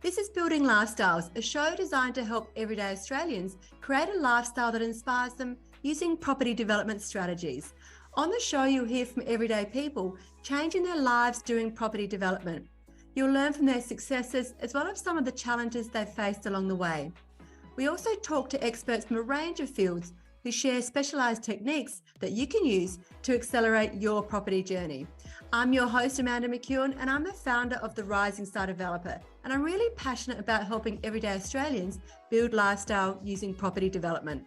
This is Building Lifestyles, a show designed to help everyday Australians create a lifestyle that inspires them using property development strategies. On the show, you'll hear from everyday people changing their lives doing property development. You'll learn from their successes as well as some of the challenges they've faced along the way. We also talk to experts from a range of fields who share specialised techniques that you can use to accelerate your property journey. I'm your host, Amanda McEwen, and I'm the founder of the Rising Star Developer. And I'm really passionate about helping everyday Australians build lifestyle using property development.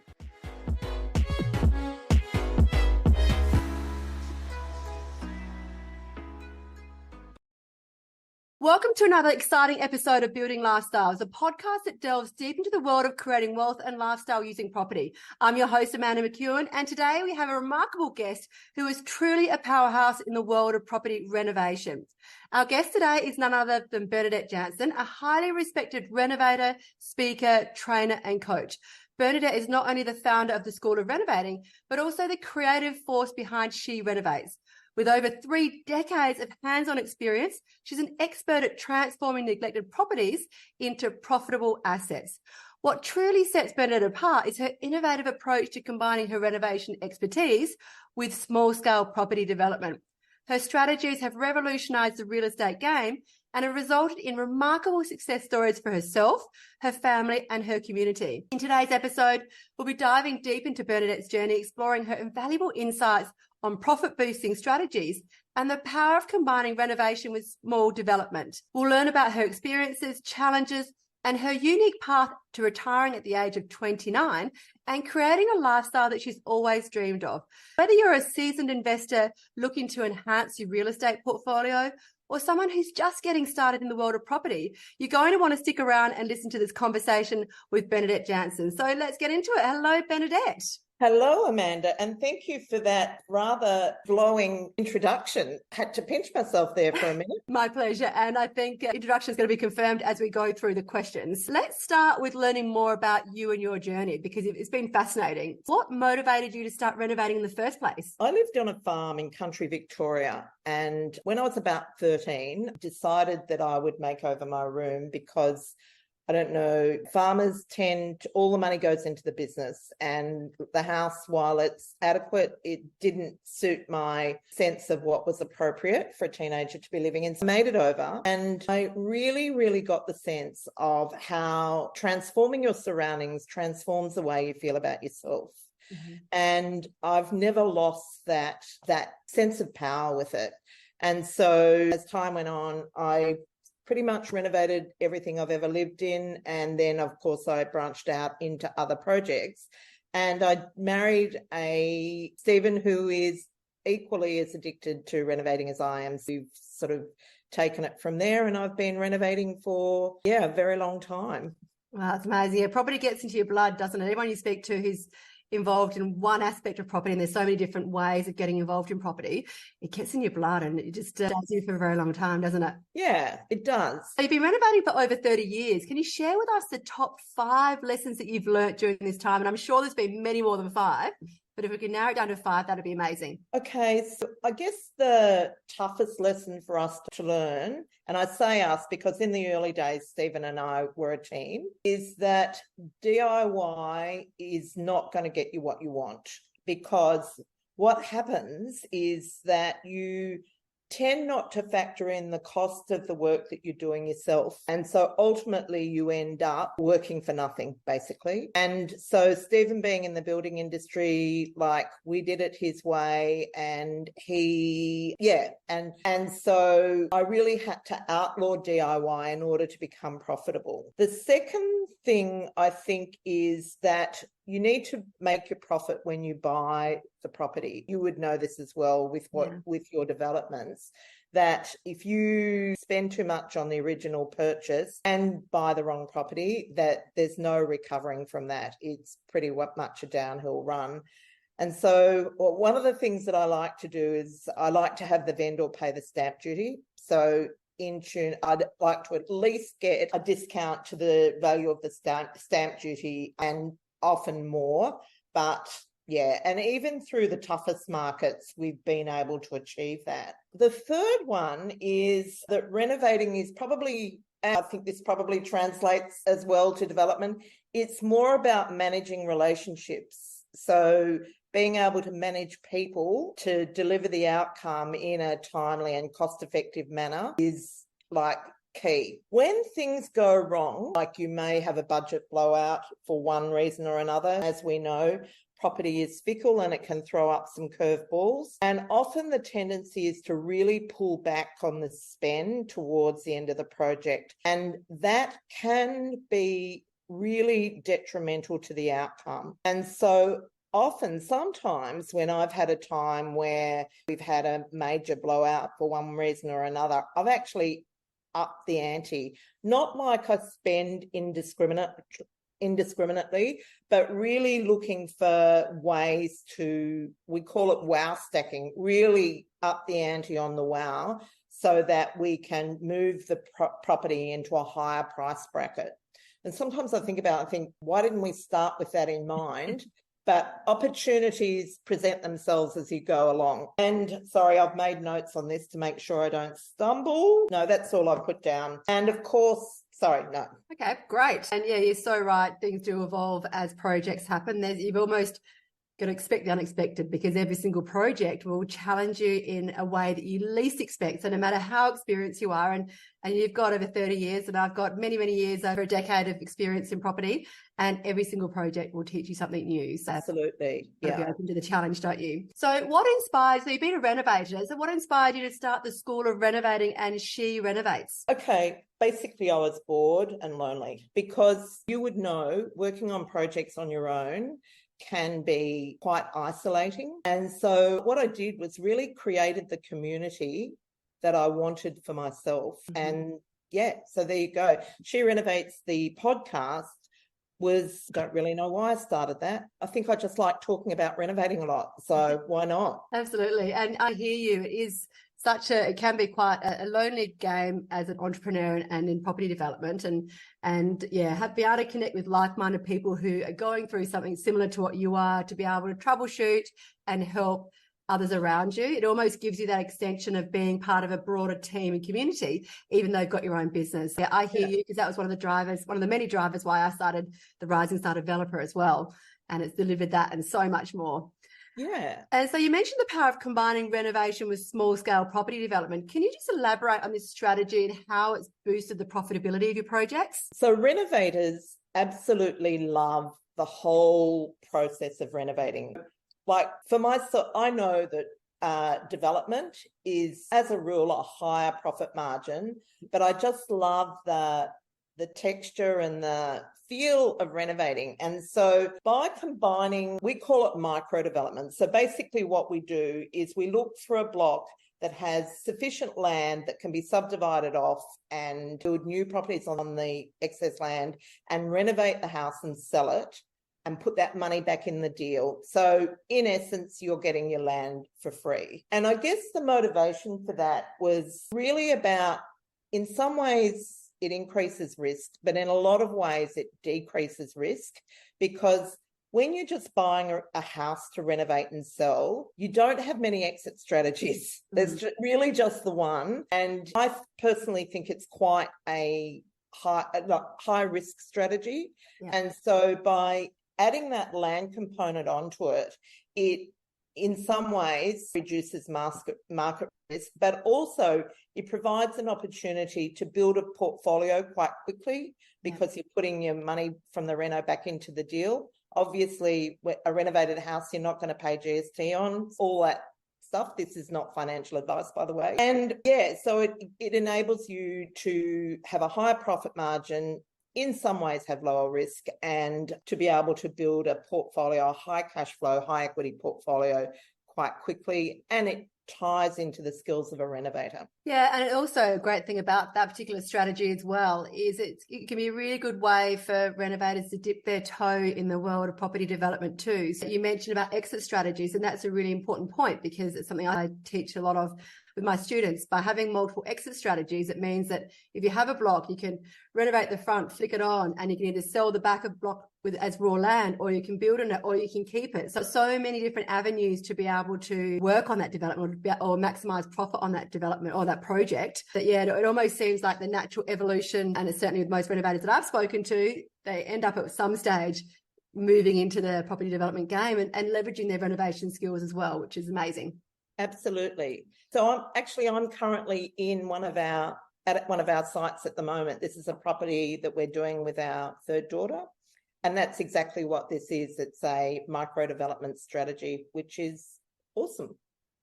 Welcome to another exciting episode of Building Lifestyles, a podcast that delves deep into the world of creating wealth and lifestyle using property. I'm your host, Amanda McEwen, and today we have a remarkable guest who is truly a powerhouse in the world of property renovation. Our guest today is none other than Bernadette Janson, a highly respected renovator, speaker, trainer, and coach. Bernadette is not only the founder of the School of Renovating, but also the creative force behind She Renovates. With over 3 decades of hands-on experience, she's an expert at transforming neglected properties into profitable assets. What truly sets Bernadette apart is her innovative approach to combining her renovation expertise with small-scale property development. Her strategies have revolutionised the real estate game and have resulted in remarkable success stories for herself, her family, and her community. In today's episode, we'll be diving deep into Bernadette's journey, exploring her invaluable insights on profit-boosting strategies and the power of combining renovation with small development. We'll learn about her experiences, challenges, and her unique path to retiring at the age of 29 and creating a lifestyle that she's always dreamed of. Whether you're a seasoned investor looking to enhance your real estate portfolio or someone who's just getting started in the world of property, you're going to want to stick around and listen to this conversation with Bernadette Janson. So let's get into it. Hello, Bernadette. Hello, Amanda, and thank you for that rather glowing introduction. Had to pinch myself there for a minute. My pleasure, and I think introduction is going to be confirmed as we go through the questions. Let's start with learning more about you and your journey, because it's been fascinating. What motivated you to start renovating in the first place? I lived on a farm in country Victoria, and when I was about 13, decided that I would make over my room because I don't know, farmers all the money goes into the business, and the house, while it's adequate, it didn't suit my sense of what was appropriate for a teenager to be living in. So I made it over, and I really, really got the sense of how transforming your surroundings transforms the way you feel about yourself. Mm-hmm. And I've never lost that sense of power with it. And so as time went on, I pretty much renovated everything I've ever lived in. And then, of course, I branched out into other projects. And I married Stephen, who is equally as addicted to renovating as I am. So we've sort of taken it from there. And I've been renovating for, a very long time. Wow, that's amazing. Yeah, property gets into your blood, doesn't it? Everyone you speak to who's involved in one aspect of property, and there's so many different ways of getting involved in property, it gets in your blood and it just does you for a very long time, doesn't it? Yeah, it does. So you've been renovating for over 30 years. Can you share with us the top 5 lessons that you've learnt during this time? And I'm sure there's been many more than 5, but if we can narrow it down to 5, that'd be amazing. Okay, so I guess the toughest lesson for us to learn, and I say us because in the early days, Stephen and I were a team, is that DIY is not going to get you what you want, because what happens is that you tend not to factor in the cost of the work that you're doing yourself. And so ultimately you end up working for nothing, basically. And so Stephen, being in the building industry, like, we did it his way, and and so I really had to outlaw DIY in order to become profitable. The second thing I think is that you need to make your profit when you buy the property. You would know this as well with your developments, that if you spend too much on the original purchase and buy the wrong property, that there's no recovering from that. It's pretty much a downhill run. And so one of the things that I like to do is I like to have the vendor pay the stamp duty. So I'd like to at least get a discount to the value of the stamp duty, and often more. But and even through the toughest markets, we've been able to achieve that. The third one is that renovating is probably and I think this probably translates as well to development, it's more about managing relationships. So being able to manage people to deliver the outcome in a timely and cost-effective manner is like key. When things go wrong, like you may have a budget blowout for one reason or another, as we know, property is fickle and it can throw up some curveballs. And often the tendency is to really pull back on the spend towards the end of the project. And that can be really detrimental to the outcome. And so often, sometimes when I've had a time where we've had a major blowout for one reason or another, I've actually upped the ante. Not like I spend indiscriminately, but really looking for ways to, we call it wow stacking, really up the ante on the wow so that we can move the property into a higher price bracket. And sometimes I think, why didn't we start with that in mind? But opportunities present themselves as you go along. And sorry, I've made notes on this to make sure I don't stumble. No, that's all I've put down. And of course, sorry, no. Okay, great. And yeah, you're so right. Things do evolve as projects happen. You've almost got to expect the unexpected, because every single project will challenge you in a way that you least expect. So no matter how experienced you are, and you've got over 30 years, and I've got many, many years, over a decade of experience in property, and every single project will teach you something new. So absolutely. Yeah. Be open to the challenge, don't you? So you've been a renovator. So what inspired you to start the School of Renovating and She Renovates? Okay. Basically, I was bored and lonely, because you would know working on projects on your own can be quite isolating. And so what I did was really created the community that I wanted for myself. Mm-hmm. And yeah, so there you go. She Renovates, the podcast, don't really know why I started that. I think I just like talking about renovating a lot. So why not? Absolutely. And I hear you. It can be quite a lonely game as an entrepreneur and in property development, and be able to connect with like-minded people who are going through something similar to what you are, to be able to troubleshoot and help others around you. It almost gives you that extension of being part of a broader team and community, even though you've got your own business. Yeah, I hear you, because that was one of the many drivers why I started the Rising Star Developer as well. And it's delivered that and so much more. Yeah. And so you mentioned the power of combining renovation with small-scale property development. Can you just elaborate on this strategy and how it's boosted the profitability of your projects? So renovators absolutely love the whole process of renovating. Like for myself, I know that development is, as a rule, a higher profit margin, but I just love the texture and the feel of renovating. And so by combining, we call it micro development. So basically what we do is we look for a block that has sufficient land that can be subdivided off and build new properties on the excess land and renovate the house and sell it and put that money back in the deal. So in essence, you're getting your land for free. And I guess the motivation for that was really about, in some ways, it increases risk, but in a lot of ways it decreases risk, because when you're just buying a house to renovate and sell, you don't have many exit strategies. There's really just the one. And I personally think it's quite a high risk strategy. Yeah. And so by adding that land component onto it, it in some ways reduces market risk, but also it provides an opportunity to build a portfolio quite quickly, because you're putting your money from the reno back into the deal. Obviously, a renovated house, you're not going to pay GST on, all that stuff. This is not financial advice, by the way. And yeah, so it enables you to have a higher profit margin, in some ways have lower risk, and to be able to build a portfolio, a high cash flow, high equity portfolio quite quickly. And it ties into the skills of a renovator. Yeah, and also a great thing about that particular strategy as well is it can be a really good way for renovators to dip their toe in the world of property development too. So you mentioned about exit strategies, and that's a really important point, because it's something I teach a lot of with my students. By having multiple exit strategies, it means that if you have a block, you can renovate the front, flick it on, and you can either sell the back of block as raw land, or you can build on it, or you can keep it. So many different avenues to be able to work on that development or maximize profit on that development or that project. That, yeah, it almost seems like the natural evolution, and it's certainly with most renovators that I've spoken to, they end up at some stage moving into the property development game and leveraging their renovation skills as well, which is amazing. Absolutely. So I'm currently in one of our sites at the moment. This is a property that we're doing with our third daughter. And that's exactly what this is. It's a micro development strategy, which is awesome.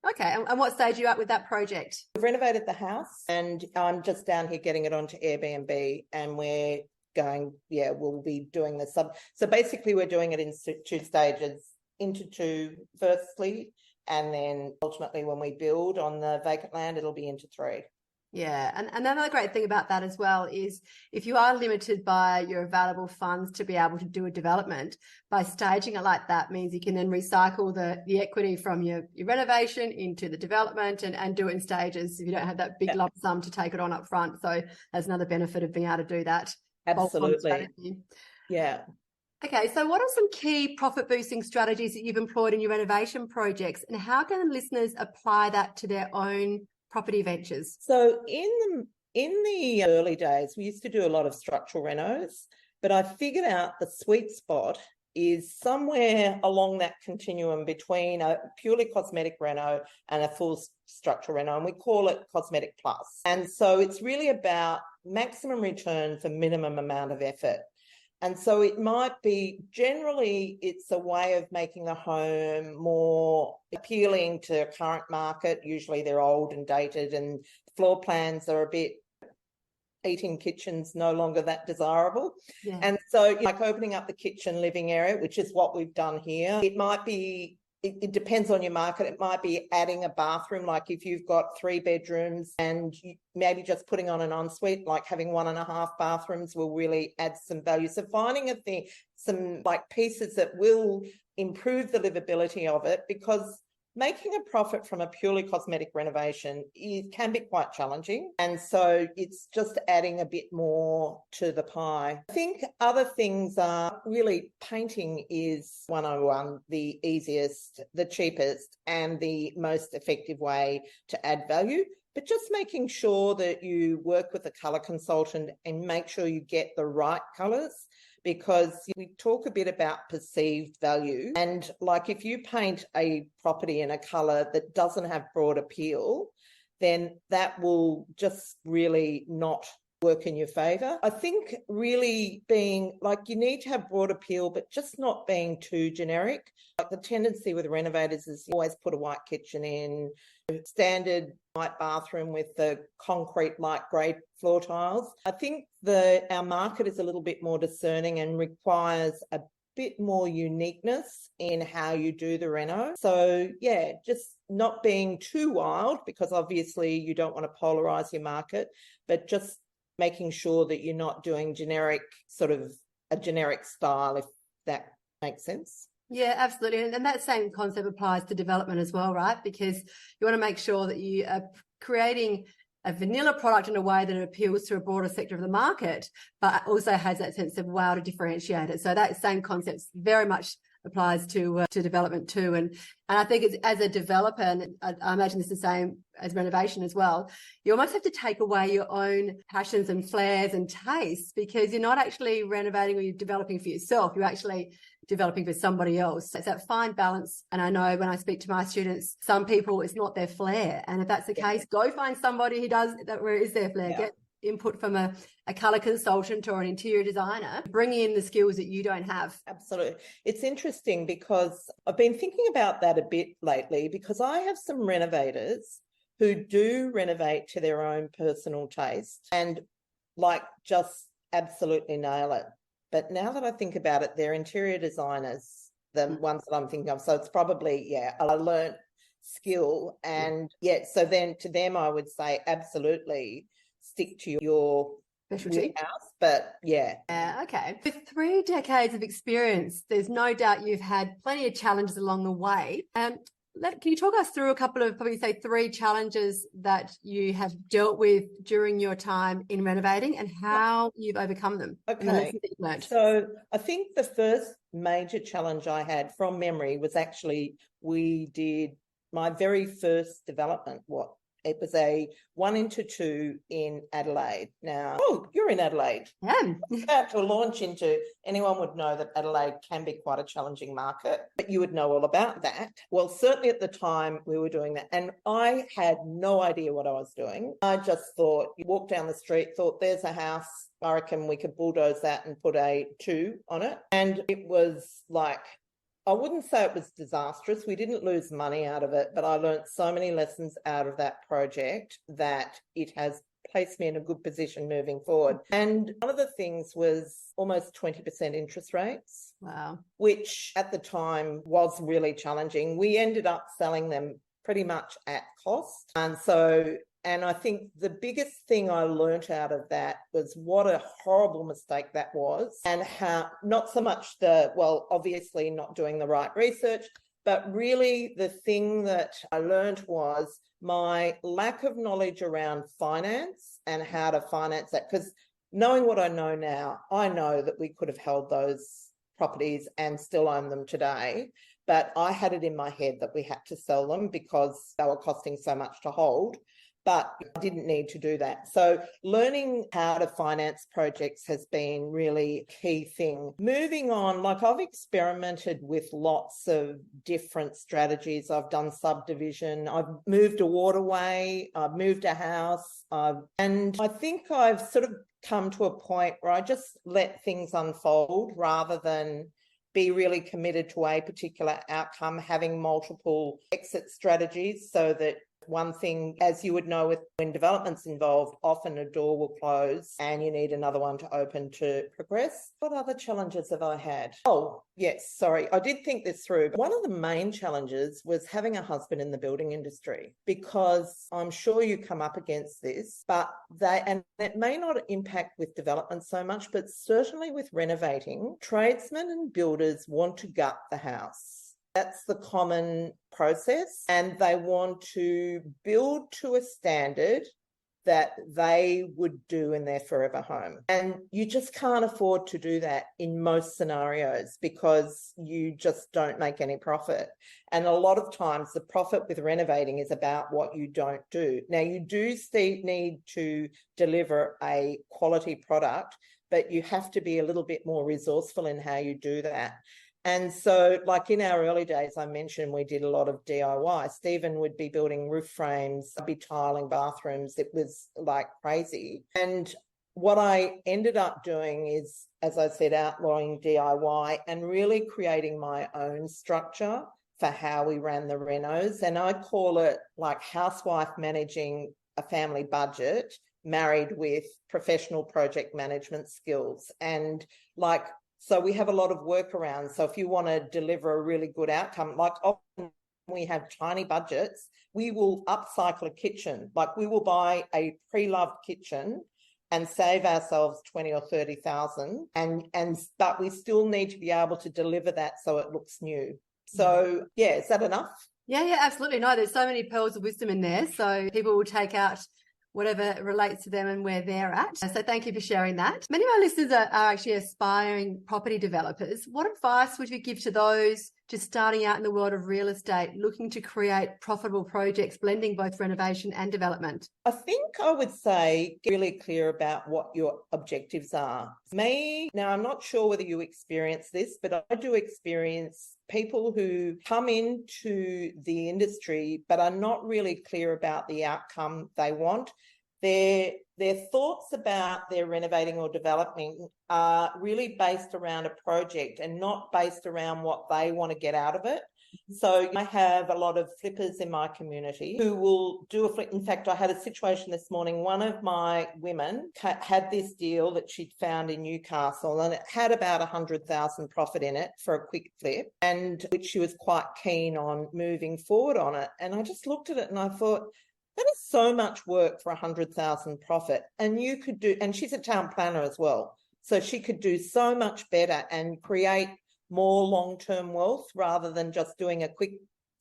Okay. And what stage are you at with that project? We've renovated the house and I'm just down here getting it onto Airbnb, and we're going, we'll be doing the so basically we're doing it in 2 stages, into 2 firstly, and then ultimately when we build on the vacant land, it'll be into 3. Yeah. And another great thing about that as well is if you are limited by your available funds to be able to do a development, by staging it like that means you can then recycle the equity from your renovation into the development and do it in stages if you don't have that big lump sum to take it on up front. So that's another benefit of being able to do that. Absolutely. Yeah. Okay, so what are some key profit boosting strategies that you've employed in your renovation projects, and how can listeners apply that to their own property ventures? So in the early days, we used to do a lot of structural renos, but I figured out the sweet spot is somewhere along that continuum between a purely cosmetic reno and a full structural reno, and we call it cosmetic plus. And so it's really about maximum return for minimum amount of effort. And so it might be, generally, it's a way of making the home more appealing to a current market. Usually they're old and dated, and floor plans are a bit, eating kitchens no longer that desirable. Yeah. And so like opening up the kitchen living area, which is what we've done here, it might be, it depends on your market. It might be adding a bathroom, like if you've got 3 bedrooms and maybe just putting on an ensuite, like having 1.5 bathrooms will really add some value. So finding some like pieces that will improve the livability of it, because making a profit from a purely cosmetic renovation can be quite challenging. And so it's just adding a bit more to the pie. I think other things are really, painting is 101, the easiest, the cheapest, and the most effective way to add value. But just making sure that you work with a colour consultant and make sure you get the right colours, because we talk a bit about perceived value. And like if you paint a property in a colour that doesn't have broad appeal, then that will just really not work in your favour. I think really being like, you need to have broad appeal, but just not being too generic. Like the tendency with renovators is you always put a white kitchen in, standard white bathroom with the concrete light grey floor tiles. I think our market is a little bit more discerning and requires a bit more uniqueness in how you do the reno. So yeah, just not being too wild, because obviously you don't want to polarize your market, but just making sure that you're not doing generic, sort of a generic style, if that makes sense. Yeah, absolutely. And that same concept applies to development as well, right? Because you want to make sure that you are creating a vanilla product in a way that it appeals to a broader sector of the market, but also has that sense of wow to differentiate it. So that same concept very much applies to development too. And I think it's, as a developer, and I imagine it's the same as renovation as well, you almost have to take away your own passions and flares and tastes, because you're not actually renovating or you're developing for yourself. You're actually developing for somebody else. It's that fine balance. And I know when I speak to my students, some people, it's not their flair. And if that's the case, go find somebody who does that, where it is their flair. Get input from a colour consultant or an interior designer. Bring in the skills that you don't have. Absolutely. It's interesting because I've been thinking about that a bit lately, because I have some renovators who do renovate to their own personal taste and like just absolutely nail it. But now that I think about it, they're interior designers, the ones that I'm thinking of. So it's probably, a learnt skill. And so then to them, I would say absolutely stick to your specialty house. But okay. With 3 decades of experience, there's no doubt you've had plenty of challenges along the way. Can you talk us through a couple of, probably say 3 challenges that you have dealt with during your time in renovating and how you've overcome them and the lessons that you've learned? So I think the first major challenge I had from memory was actually we did my very first development. It was a 1-2 in Adelaide. Now, you're in Adelaide. Yeah. About to launch into, anyone would know that Adelaide can be quite a challenging market, but you would know all about that. Well, certainly at the time we were doing that, and I had no idea what I was doing. I just thought, you walk down the street, thought there's a house, I reckon we could bulldoze that and put a 2 on it. And it was like, I wouldn't say it was disastrous. We didn't lose money out of it, but I learned so many lessons out of that project that it has placed me in a good position moving forward. And one of the things was almost 20% interest rates. Wow. Which at the time was really challenging. We ended up selling them pretty much at cost. And I think the biggest thing I learnt out of that was what a horrible mistake that was, and how not so much obviously not doing the right research, but really the thing that I learnt was my lack of knowledge around finance and how to finance that. Because knowing what I know now, I know that we could have held those properties and still own them today. But I had it in my head that we had to sell them because they were costing so much to hold. But I didn't need to do that. So learning how to finance projects has been really a key thing. Moving on, I've experimented with lots of different strategies. I've done subdivision, I've moved a waterway, I've moved a house, and I think I've sort of come to a point where I just let things unfold rather than be really committed to a particular outcome, having multiple exit strategies so that one thing, as you would know, when development's involved, often a door will close and you need another one to open to progress. What other challenges have I had? Oh, yes, sorry. I did think this through. One of the main challenges was having a husband in the building industry, because I'm sure you come up against this, and it may not impact with development so much, but certainly with renovating, tradesmen and builders want to gut the house. That's the common process, and they want to build to a standard that they would do in their forever home. And you just can't afford to do that in most scenarios because you just don't make any profit. And a lot of times the profit with renovating is about what you don't do. Now, you do need to deliver a quality product, but you have to be a little bit more resourceful in how you do that. And so, in our early days, I mentioned we did a lot of DIY. Stephen would be building roof frames, I'd be tiling bathrooms. It was crazy. And what I ended up doing is, as I said, outlawing DIY and really creating my own structure for how we ran the renos. And I call it housewife managing a family budget married with professional project management skills. And so we have a lot of workarounds. So if you want to deliver a really good outcome, often we have tiny budgets, we will upcycle a kitchen. We will buy a pre-loved kitchen and save ourselves 20 or 30,000, but we still need to be able to deliver that so it looks new. So is that enough? Yeah, absolutely. No, there's so many pearls of wisdom in there. So people will take out whatever relates to them and where they're at. So thank you for sharing that. Many of our listeners are actually aspiring property developers. What advice would you give to those just starting out in the world of real estate, looking to create profitable projects, blending both renovation and development? I think I would say get really clear about what your objectives are. Now I'm not sure whether you experience this, but I do experience people who come into the industry but are not really clear about the outcome they want. Their thoughts about their renovating or developing are really based around a project and not based around what they want to get out of it. So I have a lot of flippers in my community who will do a flip. In fact, I had a situation this morning. One of my women had this deal that she'd found in Newcastle, and it had about 100,000 profit in it for a quick flip, and which she was quite keen on moving forward on it. And I just looked at it and I thought, that is so much work for 100,000 profit. And you could do, and she's a town planner as well, so she could do so much better and create more long-term wealth rather than just doing a quick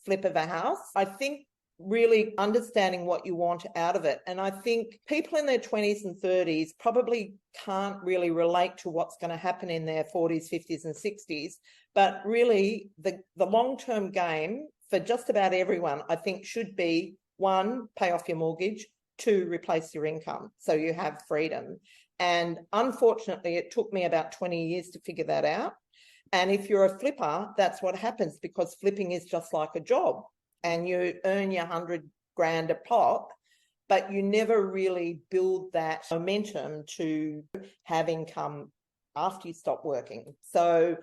flip of a house. I think really understanding what you want out of it. And I think people in their 20s and 30s probably can't really relate to what's going to happen in their 40s, 50s and 60s. But really, the long-term game for just about everyone, I think, should be, 1, pay off your mortgage, 2, replace your income so you have freedom. And unfortunately, it took me about 20 years to figure that out. And if you're a flipper, that's what happens, because flipping is just like a job. And you earn your 100 grand a pop, but you never really build that momentum to have income after you stop working. So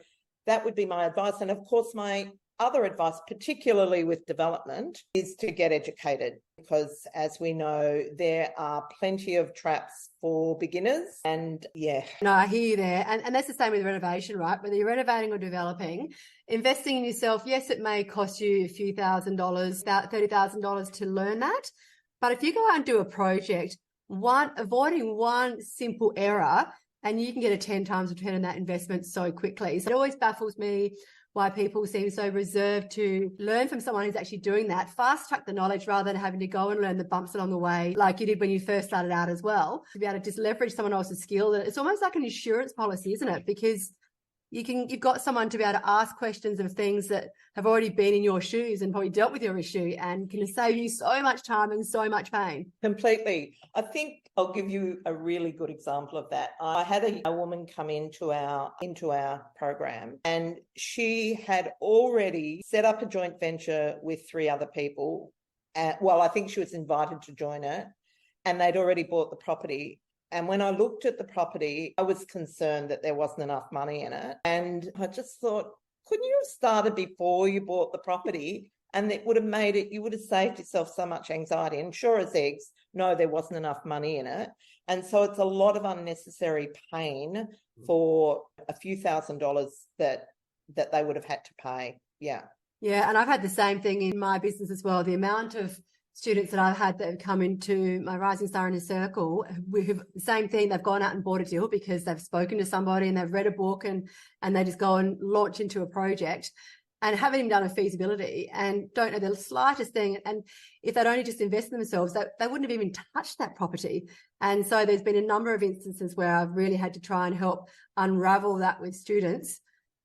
that would be my advice. And of course, my other advice, particularly with development, is to get educated, because as we know, there are plenty of traps for beginners. And yeah. No, I hear you there. And that's the same with renovation, right? Whether you're renovating or developing, investing in yourself, yes, it may cost you a few $1,000s, about $30,000 to learn that. But if you go out and do a project, avoiding one simple error, and you can get a 10 times return on that investment so quickly. So it always baffles me why people seem so reserved to learn from someone who's actually doing that, fast track the knowledge rather than having to go and learn the bumps along the way, like you did when you first started out as well, to be able to just leverage someone else's skill. It's almost like an insurance policy, isn't it? Because you've got someone to be able to ask questions of things that have already been in your shoes and probably dealt with your issue, and can save you so much time and so much pain. Completely. I think I'll give you a really good example of that. I had a woman come into our program, and she had already set up a joint venture with 3 other people. I think she was invited to join it, and they'd already bought the property. And when I looked at the property, I was concerned that there wasn't enough money in it. And I just thought, couldn't you have started before you bought the property? And it would have made it, you would have saved yourself so much anxiety. And sure as eggs, no, there wasn't enough money in it. And so it's a lot of unnecessary pain for a few $1,000s that they would have had to pay. Yeah. Yeah. And I've had the same thing in my business as well. The amount of students that I've had that have come into my Rising Star Inner Circle, we have the same thing. They've gone out and bought a deal because they've spoken to somebody and they've read a book, and they just go and launch into a project and haven't even done a feasibility and don't know the slightest thing. And if they'd only just invested in themselves, they wouldn't have even touched that property. And so there's been a number of instances where I've really had to try and help unravel that with students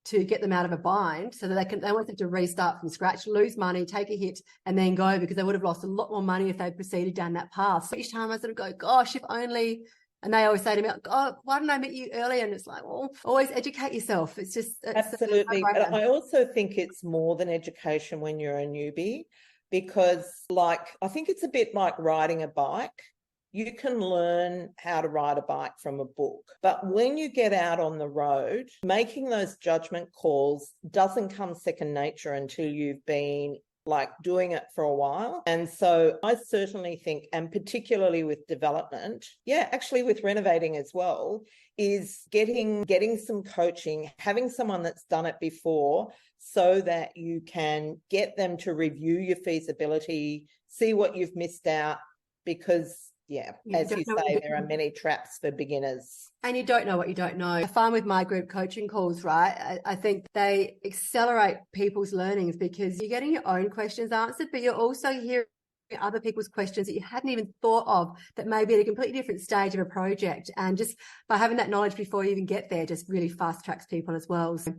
to get them out of a bind, so that they won't have to restart from scratch, lose money, take a hit, and then go, because they would have lost a lot more money if they'd proceeded down that path. So each time I sort of go, gosh, if only. And they always say to me, oh, why didn't I meet you earlier? And it's like, well, always educate yourself. It's just absolutely. But I also think it's more than education when you're a newbie, because I think it's a bit like riding a bike. You can learn how to ride a bike from a book, but when you get out on the road, making those judgment calls doesn't come second nature until you've been doing it for a while. And so I certainly think, and particularly with development, actually with renovating as well, is getting some coaching, having someone that's done it before, so that you can get them to review your feasibility, see what you've missed out, because as you say, there are many traps for beginners. And you don't know what you don't know. I find with my group coaching calls, right, I think they accelerate people's learnings, because you're getting your own questions answered, but you're also hearing other people's questions that you hadn't even thought of, that may be at a completely different stage of a project. And just by having that knowledge before you even get there, just really fast tracks people as well. So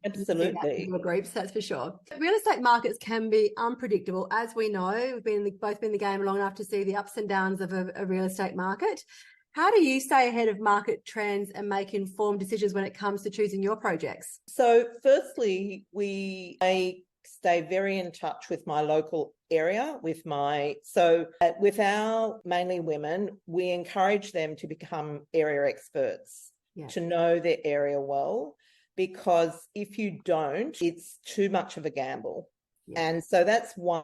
absolutely. Groups, that's for sure. Real estate markets can be unpredictable, as we know. We've both been in the game long enough to see the ups and downs of a real estate market. How do you stay ahead of market trends and make informed decisions when it comes to choosing your projects? So firstly, I stay very in touch with my local area, with our mainly women, we encourage them to become area experts, to know their area well. Because if you don't, it's too much of a gamble. And so that's one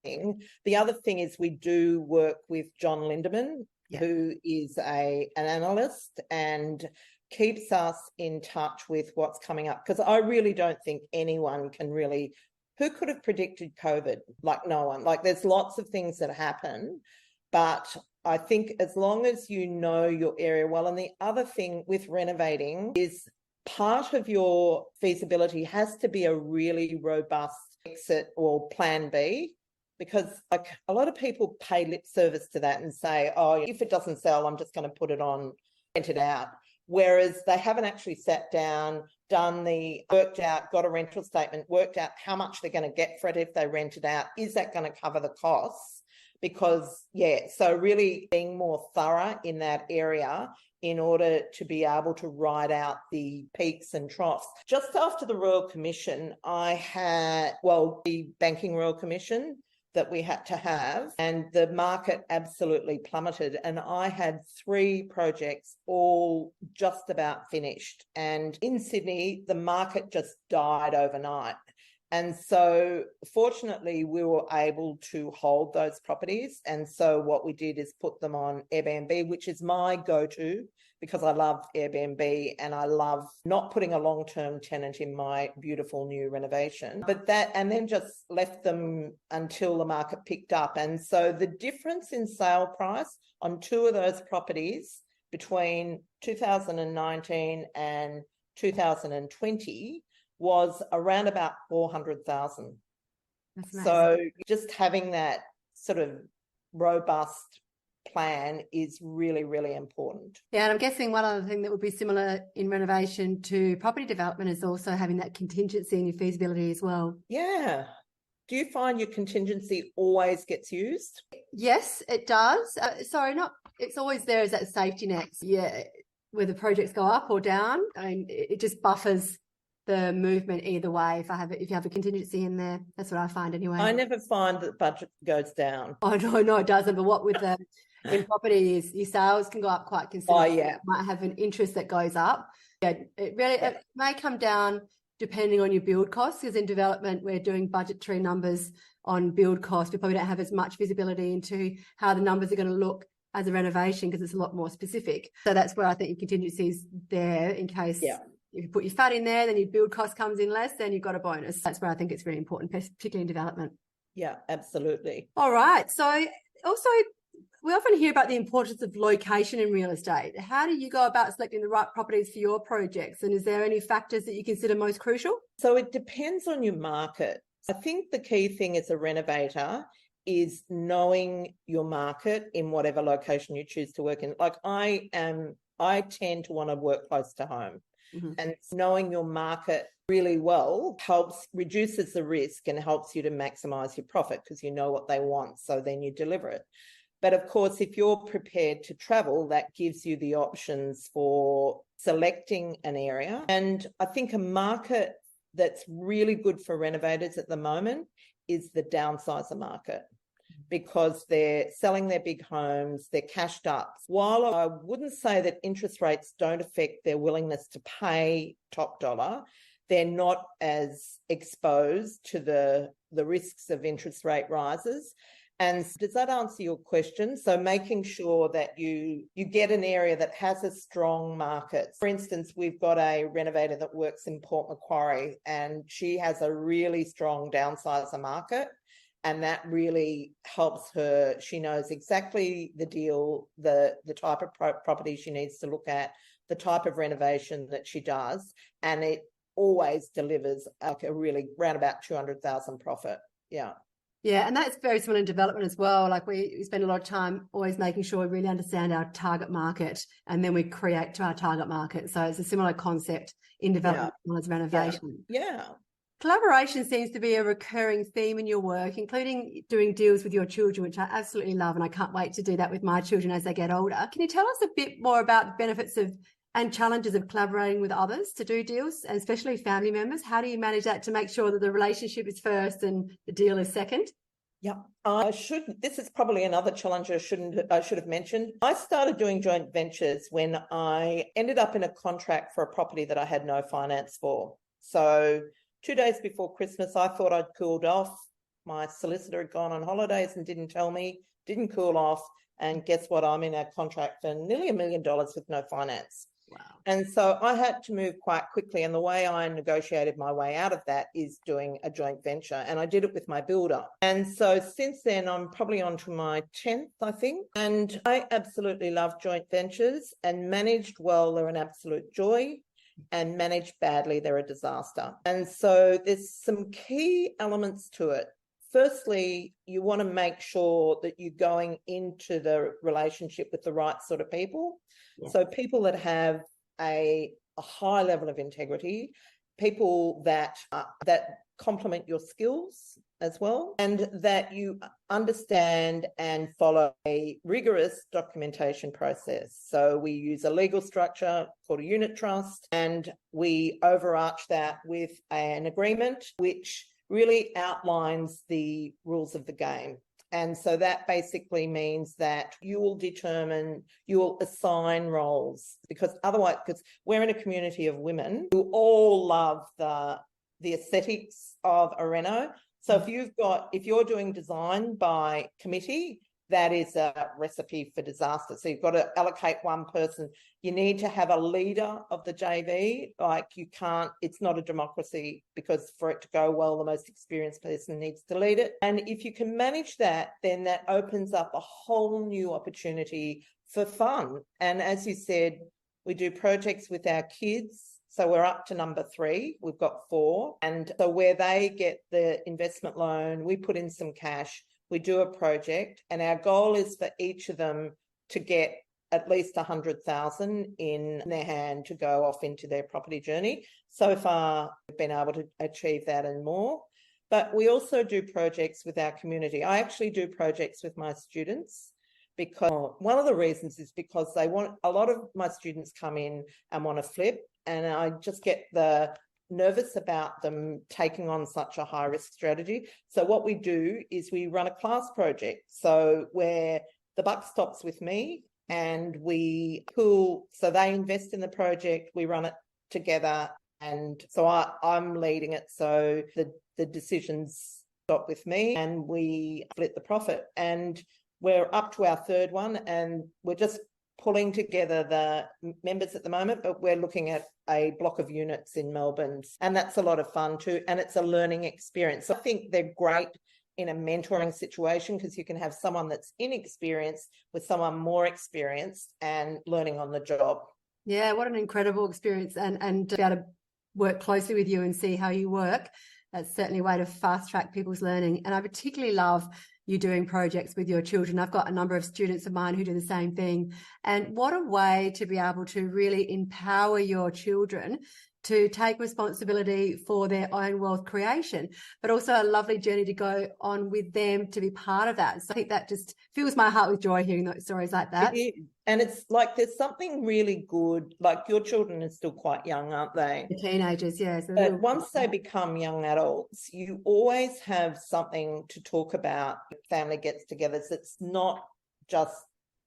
thing. The other thing is we do work with John Lindemann, who is an analyst, and keeps us in touch with what's coming up. Because I really don't think anyone can really, who could have predicted COVID? No one. There's lots of things that happen, but I think as long as you know your area well. And the other thing with renovating is, part of your feasibility has to be a really robust exit or plan B, because like a lot of people pay lip service to that and say, oh, if it doesn't sell, I'm just going to put it on, rent it out. Whereas they haven't actually sat down, worked out, got a rental statement, worked out how much they're going to get for it if they rent it out. Is that going to cover the costs? Because, so really being more thorough in that area in order to be able to ride out the peaks and troughs. Just after the Royal Commission, I had, the Banking Royal Commission that we had to have, and the market absolutely plummeted. And I had 3 projects all just about finished. And in Sydney, the market just died overnight. And so fortunately, we were able to hold those properties. And so what we did is put them on Airbnb, which is my go-to, because I love Airbnb and I love not putting a long-term tenant in my beautiful new renovation. And then just left them until the market picked up. And so the difference in sale price on 2 of those properties between 2019 and 2020 was around about 400,000. So just having that sort of robust plan is really, really important. Yeah, and I'm guessing one other thing that would be similar in renovation to property development is also having that contingency in your feasibility as well. Yeah. Do you find your contingency always gets used? Yes, it does. It's always there as that safety net. Yeah, whether projects go up or down, I mean, it just buffers the movement either way. If you have a contingency in there, that's what I find anyway. I never find that the budget goes down. Oh no, it doesn't. But what with in property is your sales can go up quite considerably. Oh yeah, you might have an interest that goes up. Yeah, it may come down depending on your build costs, because in development we're doing budgetary numbers on build costs. We probably don't have as much visibility into how the numbers are going to look as a renovation, because it's a lot more specific. So that's where I think your contingency is there in case. Yeah. If you put your fat in there, then your build cost comes in less, then you've got a bonus. That's where I think it's really important, particularly in development. Yeah, absolutely. All right. So also, we often hear about the importance of location in real estate. How do you go about selecting the right properties for your projects? And is there any factors that you consider most crucial? So it depends on your market. I think the key thing as a renovator is knowing your market in whatever location you choose to work in. Like I tend to want to work close to home. Mm-hmm. And knowing your market really well reduces the risk and helps you to maximize your profit, because you know what they want, so then you deliver it. But of course, if you're prepared to travel, that gives you the options for selecting an area. And I think a market that's really good for renovators at the moment is the downsizer market, because they're selling their big homes, they're cashed up. While I wouldn't say that interest rates don't affect their willingness to pay top dollar, they're not as exposed to the risks of interest rate rises. And does that answer your question? So making sure that you get an area that has a strong market. For instance, we've got a renovator that works in Port Macquarie, and she has a really strong downsizer market. And that really helps her. She knows exactly the deal, the type of property she needs to look at, the type of renovation that she does. And it always delivers like a really round about 200,000 profit. Yeah. Yeah, and that's very similar in development as well. Like we spend a lot of time always making sure we really understand our target market, and then we create to our target market. So it's a similar concept in development as well as renovation. Yeah. Collaboration seems to be a recurring theme in your work, including doing deals with your children, which I absolutely love, and I can't wait to do that with my children as they get older. Can you tell us a bit more about the benefits and challenges of collaborating with others to do deals, and especially family members? How do you manage that to make sure that the relationship is first and the deal is second? Yeah, this is probably another challenge I should have mentioned. I started doing joint ventures when I ended up in a contract for a property that I had no finance for. So 2 days before Christmas, I thought I'd cooled off. My solicitor had gone on holidays and didn't tell me, didn't cool off. And guess what? I'm in a contract for nearly $1 million with no finance. Wow. And so I had to move quite quickly. And the way I negotiated my way out of that is doing a joint venture. And I did it with my builder. And so since then, I'm probably on to my 10th, I think. And I absolutely love joint ventures, and managed well, they're an absolute joy. and managed badly, they're a disaster. And so there's some key elements to it. Firstly, you want to make sure that you're going into the relationship with the right sort of people. Yeah. So people that have a high level of integrity, people that complement your skills as well, and that you understand and follow a rigorous documentation process. So we use a legal structure called a unit trust, and we overarch that with an agreement which really outlines the rules of the game. And so that basically means that you will assign roles, because otherwise, because we're in a community of women who all love the aesthetics of a reno. So if you're doing design by committee, that is a recipe for disaster. So you've got to allocate one person. You need to have a leader of the JV. It's not a democracy, because for it to go well, the most experienced person needs to lead it. And if you can manage that, then that opens up a whole new opportunity for fun. And as you said, we do projects with our kids. So we're up to number 3. We've got 4. And so where they get the investment loan, we put in some cash, we do a project, and our goal is for each of them to get at least 100,000 in their hand to go off into their property journey. So far, we've been able to achieve that and more. But we also do projects with our community. I actually do projects with my students, because one of the reasons is because a lot of my students come in and want to flip, and I just get nervous about them taking on such a high risk strategy. So what we do is we run a class project, so where the buck stops with me, and so they invest in the project, we run it together, and so I'm leading it, so the decisions stop with me and we split the profit. And we're up to our 3rd one, and we're just pulling together the members at the moment, but we're looking at a block of units in Melbourne, and that's a lot of fun too, and it's a learning experience. So I think they're great in a mentoring situation, because you can have someone that's inexperienced with someone more experienced and learning on the job. Yeah, what an incredible experience, and to be able to work closely with you and see how you work. That's certainly a way to fast track people's learning. And I particularly love you doing projects with your children. I've got a number of students of mine who do the same thing. And what a way to be able to really empower your children to take responsibility for their own wealth creation, but also a lovely journey to go on with them to be part of that. So I think that just fills my heart with joy hearing those stories like that. And it's like there's something really good, like your children are still quite young, aren't they? The teenagers, yes. But once they become young adults, you always have something to talk about. Family gets together. So it's not just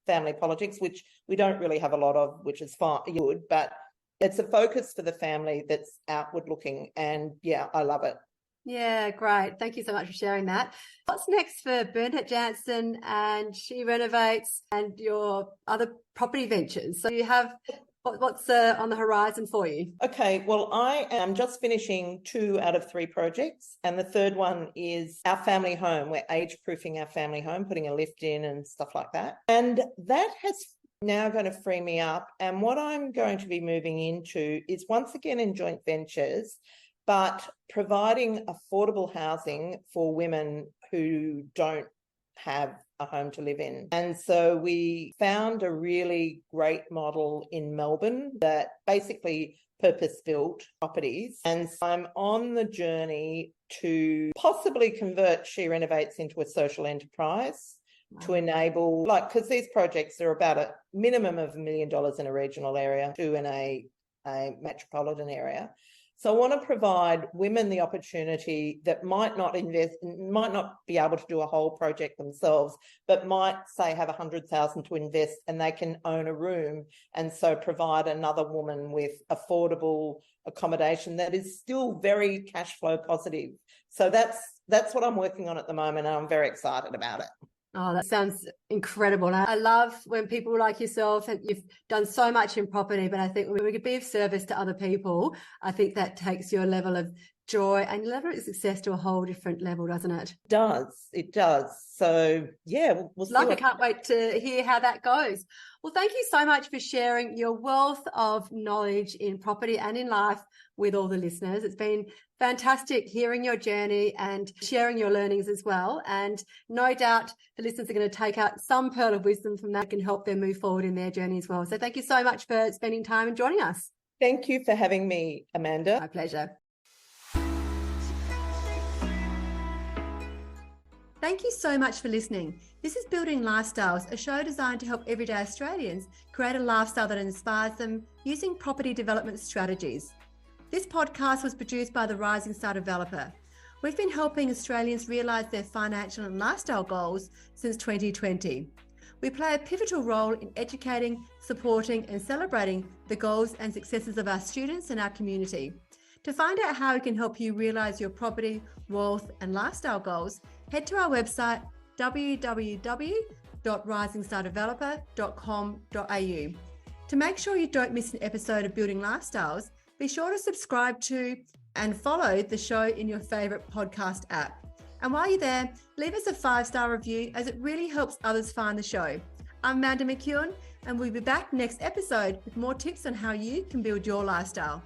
family politics, which we don't really have a lot of, which is fine, good, but it's a focus for the family that's outward looking. And yeah, I love it. Yeah, great. Thank you so much for sharing that. What's next for Bernadette Janson and She Renovates and your other property ventures? So you have, what's on the horizon for you? Okay, well, I am just finishing 2 out of 3 projects, and the 3rd one is our family home. We're age-proofing our family home, putting a lift in and stuff like that. And that has now going to free me up. And what I'm going to be moving into is once again in joint ventures, but providing affordable housing for women who don't have a home to live in. And so we found a really great model in Melbourne that basically purpose-built properties. And so I'm on the journey to possibly convert She Renovates into a social enterprise. Wow. To enable, because these projects are about a minimum of $1 million in a regional area to in a metropolitan area. So I want to provide women the opportunity that might not be able to do a whole project themselves, but might say have 100,000 to invest, and they can own a room, and so provide another woman with affordable accommodation that is still very cash flow positive. So that's what I'm working on at the moment, and I'm very excited about it. Oh, that sounds incredible. I love when people like yourself, and you've done so much in property, but I think when we could be of service to other people, I think that takes your level of joy, and elevate success to a whole different level, doesn't it? It does. So yeah, we'll see. I can't wait to hear how that goes. Well, thank you so much for sharing your wealth of knowledge in property and in life with all the listeners. It's been fantastic hearing your journey and sharing your learnings as well. And no doubt the listeners are going to take out some pearl of wisdom from that can help them move forward in their journey as well. So thank you so much for spending time and joining us. Thank you for having me, Amanda. My pleasure. Thank you so much for listening. This is Building Lifestyles, a show designed to help everyday Australians create a lifestyle that inspires them using property development strategies. This podcast was produced by the Rising Star Developer. We've been helping Australians realise their financial and lifestyle goals since 2020. We play a pivotal role in educating, supporting and celebrating the goals and successes of our students and our community. To find out how we can help you realise your property, wealth and lifestyle goals, head to our website www.risingstardeveloper.com.au. To make sure you don't miss an episode of Building Lifestyles, be sure to subscribe to and follow the show in your favourite podcast app. And while you're there, leave us a 5-star review as it really helps others find the show. I'm Amanda McEwen and we'll be back next episode with more tips on how you can build your lifestyle.